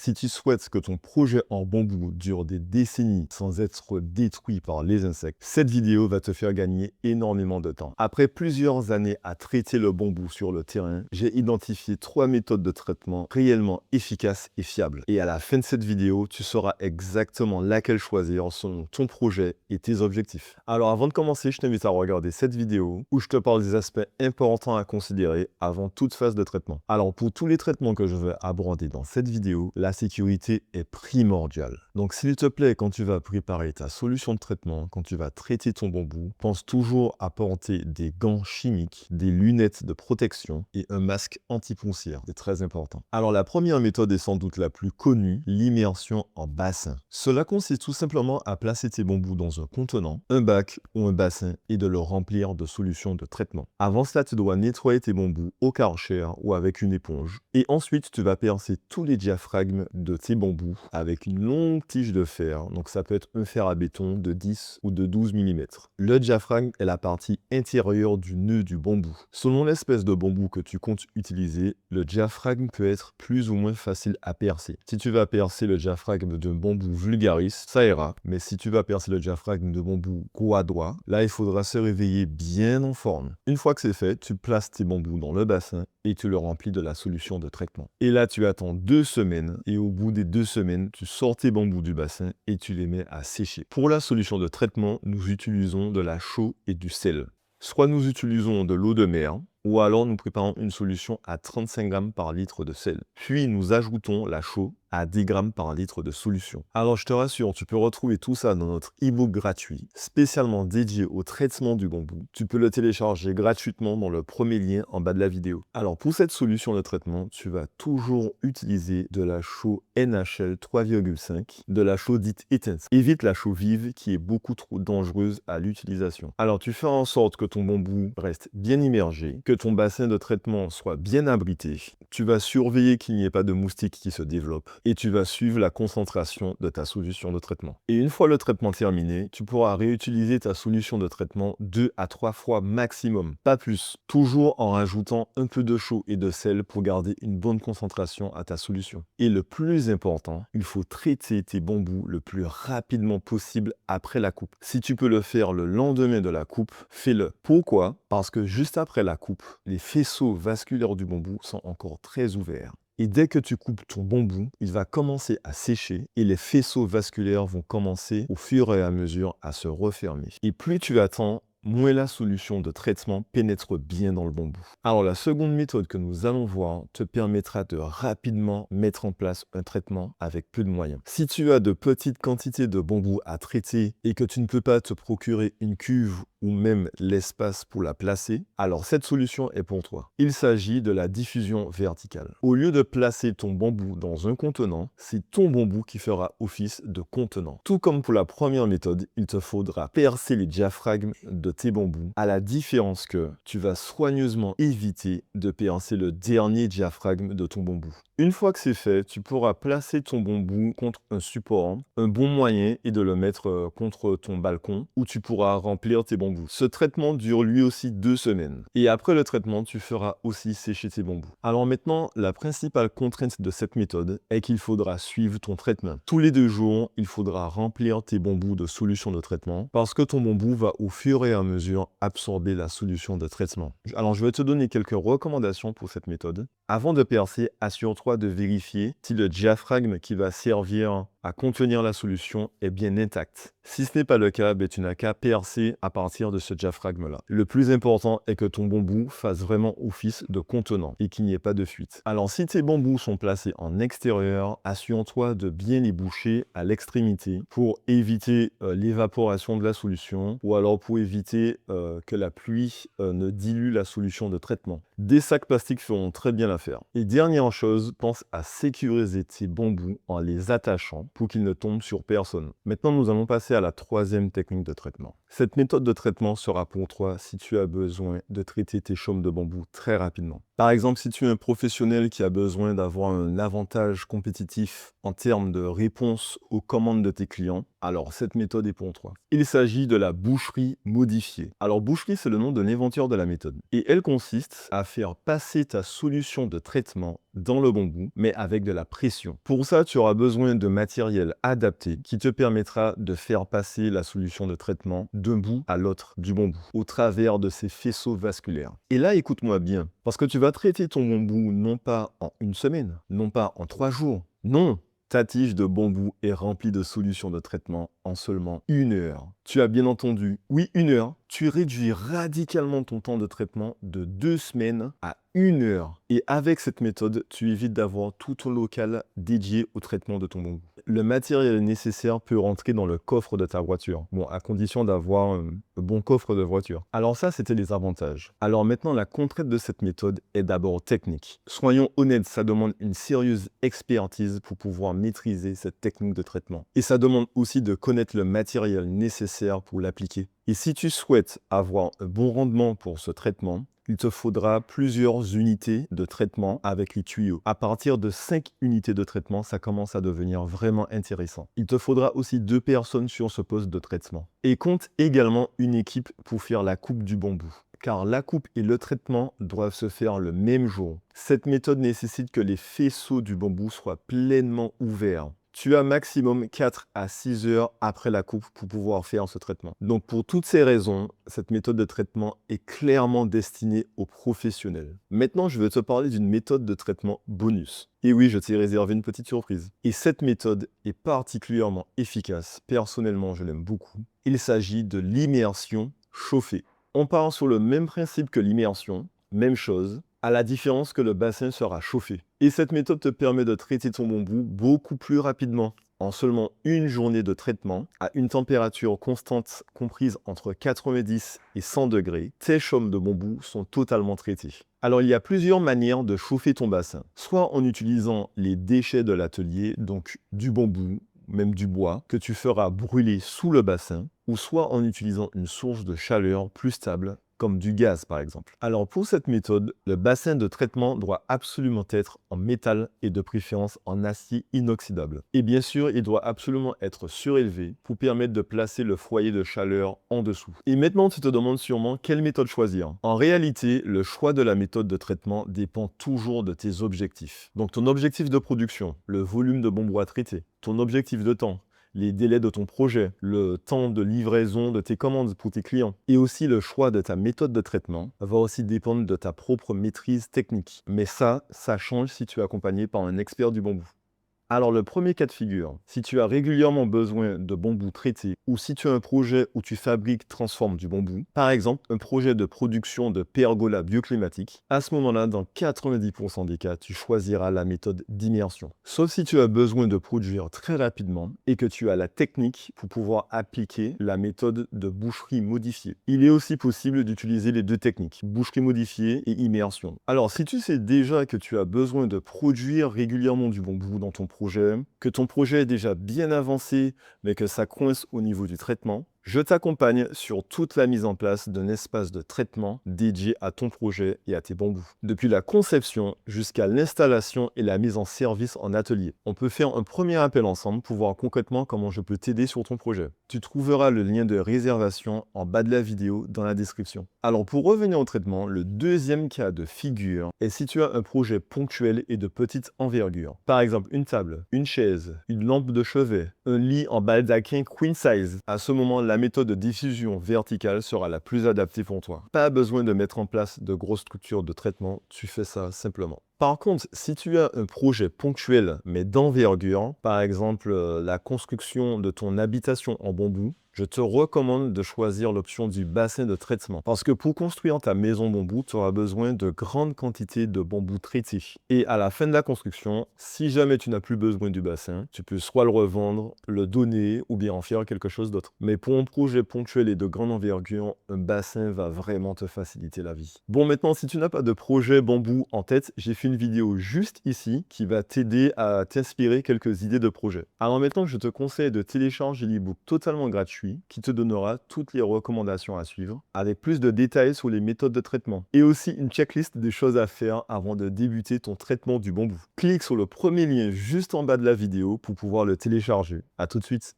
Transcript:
Si tu souhaites que ton projet en bambou dure des décennies sans être détruit par les insectes, cette vidéo va te faire gagner énormément de temps. Après plusieurs années à traiter le bambou sur le terrain, j'ai identifié 3 méthodes de traitement réellement efficaces et fiables. Et à la fin de cette vidéo, tu sauras exactement laquelle choisir selon ton projet et tes objectifs. Alors avant de commencer, je t'invite à regarder cette vidéo où je te parle des aspects importants à considérer avant toute phase de traitement. Alors pour tous les traitements que je vais aborder dans cette vidéo, la sécurité est primordiale. Donc s'il te plaît, quand tu vas préparer ta solution de traitement, quand tu vas traiter ton bambou, pense toujours à porter des gants chimiques, des lunettes de protection et un masque anti-poussière. C'est très important. Alors la première méthode est sans doute la plus connue, l'immersion en bassin. Cela consiste tout simplement à placer tes bambous dans un contenant, un bac ou un bassin et de le remplir de solution de traitement. Avant cela, tu dois nettoyer tes bambous au Karcher ou avec une éponge. Et ensuite, tu vas percer tous les diaphragmes de tes bambous avec une longue tige de fer. Donc ça peut être un fer à béton de 10 ou de 12 mm. Le diaphragme est la partie intérieure du nœud du bambou. Selon l'espèce de bambou que tu comptes utiliser, le diaphragme peut être plus ou moins facile à percer. Si tu vas percer le diaphragme de bambou vulgaris, ça ira. Mais si tu vas percer le diaphragme de bambou guadois, là il faudra se réveiller bien en forme. Une fois que c'est fait, tu places tes bambous dans le bassin et tu le remplis de la solution de traitement. Et là, tu attends 2 semaines et au bout des 2 semaines, tu sors tes bambous du bassin et tu les mets à sécher. Pour la solution de traitement, nous utilisons de la chaux et du sel. Soit nous utilisons de l'eau de mer, ou alors nous préparons une solution à 35 grammes par litre de sel. Puis nous ajoutons la chaux à 10 grammes par litre de solution. Alors je te rassure, tu peux retrouver tout ça dans notre e-book gratuit, spécialement dédié au traitement du bambou. Tu peux le télécharger gratuitement dans le premier lien en bas de la vidéo. Alors pour cette solution de traitement, tu vas toujours utiliser de la chaux NHL 3,5, de la chaux dite intense. Évite la chaux vive qui est beaucoup trop dangereuse à l'utilisation. Alors tu fais en sorte que ton bambou reste bien immergé, que ton bassin de traitement soit bien abrité. Tu vas surveiller qu'il n'y ait pas de moustiques qui se développent et tu vas suivre la concentration de ta solution de traitement. Et une fois le traitement terminé, tu pourras réutiliser ta solution de traitement 2 à 3 fois maximum, pas plus, toujours en rajoutant un peu de chaux et de sel pour garder une bonne concentration à ta solution. Et le plus important, il faut traiter tes bambous le plus rapidement possible après la coupe. Si tu peux le faire le lendemain de la coupe, fais-le. Pourquoi? Parce que juste après la coupe, les faisceaux vasculaires du bambou sont encore très ouverts. Et dès que tu coupes ton bambou, il va commencer à sécher et les faisceaux vasculaires vont commencer au fur et à mesure à se refermer. Et plus tu attends, moins la solution de traitement pénètre bien dans le bambou. Alors la seconde méthode que nous allons voir te permettra de rapidement mettre en place un traitement avec peu de moyens. Si tu as de petites quantités de bambou à traiter et que tu ne peux pas te procurer une cuve ou même l'espace pour la placer, alors cette solution est pour toi. Il s'agit de la diffusion verticale. Au lieu de placer ton bambou dans un contenant, c'est ton bambou qui fera office de contenant. Tout comme pour la première méthode, il te faudra percer les diaphragmes de tes bambous, à la différence que tu vas soigneusement éviter de percer le dernier diaphragme de ton bambou. Une fois que c'est fait, tu pourras placer ton bambou contre un support. Un bon moyen est de le mettre contre ton balcon où tu pourras remplir tes bambous. Ce traitement dure lui aussi 2 semaines. Et après le traitement, tu feras aussi sécher tes bambous. Alors maintenant, la principale contrainte de cette méthode est qu'il faudra suivre ton traitement. Tous les 2 jours, il faudra remplir tes bambous de solution de traitement parce que ton bambou va au fur et à mesure absorber la solution de traitement. Alors je vais te donner quelques recommandations pour cette méthode. Avant de percer, assure-toi de vérifier si le diaphragme qui va servir à contenir la solution est bien intact. Si ce n'est pas le cas, tu n'as qu'à percer à partir de ce diaphragme-là. Le plus important est que ton bambou fasse vraiment office de contenant et qu'il n'y ait pas de fuite. Alors si tes bambous sont placés en extérieur, assure-toi de bien les boucher à l'extrémité pour éviter l'évaporation de la solution ou alors pour éviter que la pluie ne dilue la solution de traitement. Des sacs plastiques feront très bien l'affaire. Et dernière chose, pense à sécuriser tes bambous en les attachant pour qu'ils ne tombent sur personne. Maintenant, nous allons passer à la 3e technique de traitement. Cette méthode de traitement sera pour toi si tu as besoin de traiter tes chaumes de bambou très rapidement. Par exemple, si tu es un professionnel qui a besoin d'avoir un avantage compétitif en termes de réponse aux commandes de tes clients, alors cette méthode est pour toi. Il s'agit de la boucherie modifiée. Alors boucherie, c'est le nom de l'inventeur de la méthode. Et elle consiste à faire passer ta solution de traitement dans le bambou, mais avec de la pression. Pour ça, tu auras besoin de matériel adapté qui te permettra de faire passer la solution de traitement d'un bout à l'autre du bambou, au travers de ces faisceaux vasculaires. Et là, écoute-moi bien, parce que tu vas traiter ton bambou non pas en une semaine, non pas en 3 jours, non, ta tige de bambou est remplie de solutions de traitement en seulement 1 heure. Tu as bien entendu, oui, 1 heure. Tu réduis radicalement ton temps de traitement de 2 semaines à 1 heure. Et avec cette méthode, tu évites d'avoir tout ton local dédié au traitement de ton bambou. Le matériel nécessaire peut rentrer dans le coffre de ta voiture. Bon, à condition d'avoir un bon coffre de voiture. Alors ça, c'était les avantages. Alors maintenant, la contrainte de cette méthode est d'abord technique. Soyons honnêtes, ça demande une sérieuse expertise pour pouvoir maîtriser cette technique de traitement. Et ça demande aussi de connaître le matériel nécessaire pour l'appliquer. Et si tu souhaites avoir un bon rendement pour ce traitement, il te faudra plusieurs unités de traitement avec les tuyaux. À partir de 5 unités de traitement, ça commence à devenir vraiment intéressant. Il te faudra aussi 2 personnes sur ce poste de traitement. Et compte également une équipe pour faire la coupe du bambou. Car la coupe et le traitement doivent se faire le même jour. Cette méthode nécessite que les faisceaux du bambou soient pleinement ouverts. Tu as maximum 4 à 6 heures après la coupe pour pouvoir faire ce traitement. Donc pour toutes ces raisons, cette méthode de traitement est clairement destinée aux professionnels. Maintenant, je vais te parler d'une méthode de traitement bonus. Et oui, je t'ai réservé une petite surprise. Et cette méthode est particulièrement efficace. Personnellement, je l'aime beaucoup. Il s'agit de l'immersion chauffée. On part sur le même principe que l'immersion, même chose, à la différence que le bassin sera chauffé. Et cette méthode te permet de traiter ton bambou beaucoup plus rapidement. En seulement une journée de traitement, à une température constante comprise entre 90 et 100 degrés, tes chaumes de bambou sont totalement traités. Alors il y a plusieurs manières de chauffer ton bassin. Soit en utilisant les déchets de l'atelier, donc du bambou, même du bois, que tu feras brûler sous le bassin, ou soit en utilisant une source de chaleur plus stable, comme du gaz par exemple. Alors pour cette méthode, le bassin de traitement doit absolument être en métal et de préférence en acier inoxydable. Et bien sûr, il doit absolument être surélevé pour permettre de placer le foyer de chaleur en dessous. Et maintenant, tu te demandes sûrement quelle méthode choisir. En réalité, le choix de la méthode de traitement dépend toujours de tes objectifs. Donc ton objectif de production, le volume de bambou à traiter, ton objectif de temps, les délais de ton projet, le temps de livraison de tes commandes pour tes clients. Et aussi le choix de ta méthode de traitement va aussi dépendre de ta propre maîtrise technique. Mais ça change si tu es accompagné par un expert du bambou. Alors le premier cas de figure, si tu as régulièrement besoin de bambou traité ou si tu as un projet où tu fabriques, transformes du bambou, par exemple un projet de production de pergola bioclimatique, à ce moment-là, dans 90% des cas, tu choisiras la méthode d'immersion. Sauf si tu as besoin de produire très rapidement et que tu as la technique pour pouvoir appliquer la méthode de boucherie modifiée. Il est aussi possible d'utiliser les deux techniques, boucherie modifiée et immersion. Alors si tu sais déjà que tu as besoin de produire régulièrement du bambou dans ton projet, que ton projet est déjà bien avancé, mais que ça coince au niveau du traitement, je t'accompagne sur toute la mise en place d'un espace de traitement dédié à ton projet et à tes bambous. Depuis la conception jusqu'à l'installation et la mise en service en atelier. On peut faire un premier appel ensemble pour voir concrètement comment je peux t'aider sur ton projet. Tu trouveras le lien de réservation en bas de la vidéo dans la description. Alors pour revenir au traitement, le deuxième cas de figure est si tu as un projet ponctuel et de petite envergure. Par exemple une table, une chaise, une lampe de chevet, un lit en baldaquin queen size. À ce moment, la méthode de diffusion verticale sera la plus adaptée pour toi. Pas besoin de mettre en place de grosses structures de traitement, tu fais ça simplement. Par contre, si tu as un projet ponctuel mais d'envergure, par exemple la construction de ton habitation en bambou, je te recommande de choisir l'option du bassin de traitement. Parce que pour construire ta maison bambou, tu auras besoin de grandes quantités de bambou traité. Et à la fin de la construction, si jamais tu n'as plus besoin du bassin, tu peux soit le revendre, le donner ou bien en faire quelque chose d'autre. Mais pour un projet ponctuel et de grande envergure, un bassin va vraiment te faciliter la vie. Bon, maintenant, si tu n'as pas de projet bambou en tête, j'ai fait une vidéo juste ici qui va t'aider à t'inspirer quelques idées de projet. Alors maintenant, je te conseille de télécharger l'e-book totalement gratuit qui te donnera toutes les recommandations à suivre, avec plus de détails sur les méthodes de traitement et aussi une checklist des choses à faire avant de débuter ton traitement du bambou. Clique sur le premier lien juste en bas de la vidéo pour pouvoir le télécharger. À tout de suite.